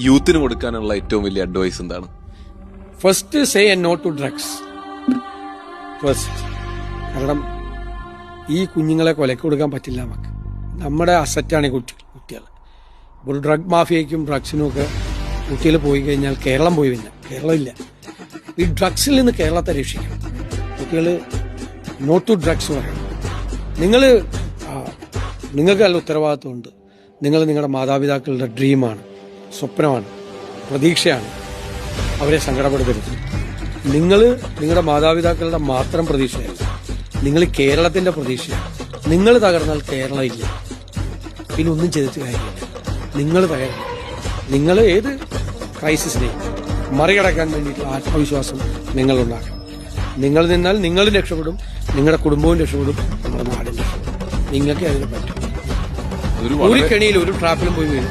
യൂത്തിന് കൊടുക്കാനുള്ള ഏറ്റവും വലിയ അഡ്വൈസ് എന്താണ്? First say no to drugs first. കാരണം ഈ കുഞ്ഞുങ്ങളെ കൊലക്ക് കൊടുക്കാൻ പറ്റില്ല. നമുക്ക് നമ്മുടെ അസറ്റാണ് കുട്ടികൾ. ഇപ്പോൾ ഡ്രഗ് മാഫിയയ്ക്കും ഡ്രഗ്സിനും ഒക്കെ കുട്ടികൾ പോയി കഴിഞ്ഞാൽ കേരളം പോയി കഴിഞ്ഞാൽ കേരളമില്ല. ഈ ഡ്രഗ്സിൽ നിന്ന് കേരളത്തെ രക്ഷിക്കണം. കുട്ടികൾ നോ ടു ഡ്രഗ്സ് പറയണം. നിങ്ങൾക്ക് നല്ല ഉത്തരവാദിത്വമുണ്ട്. നിങ്ങൾ നിങ്ങളുടെ മാതാപിതാക്കളുടെ ഡ്രീമാണ്, സ്വപ്നമാണ്, പ്രതീക്ഷയാണ്. അവരെ സങ്കടപ്പെടുത്തരുത്. നിങ്ങൾ നിങ്ങളുടെ മാതാപിതാക്കളുടെ മാത്രം പ്രതീക്ഷയല്ല, നിങ്ങൾ കേരളത്തിന്റെ പ്രതീക്ഷയാണ്. നിങ്ങൾ തകർന്നാൽ കേരളം ഇല്ല, പിന്നെ ഒന്നും ചെയ്തിട്ട് കാര്യമില്ല. നിങ്ങൾ തകരണം. നിങ്ങൾ ഏത് ക്രൈസിസിനെയും മറികടക്കാൻ വേണ്ടിയിട്ടുള്ള ആത്മവിശ്വാസം നിങ്ങളുണ്ടാക്കണം. നിങ്ങൾ നിന്നാൽ നിങ്ങളും രക്ഷപ്പെടും, നിങ്ങളുടെ കുടുംബവും രക്ഷപ്പെടും, നമ്മുടെ നാടും രക്ഷപ്പെടും. നിങ്ങൾക്ക് അതിന് പറ്റും. ഒരു കെണിയിൽ ഒരു ട്രാപ്പിലും പോയി വീഴും.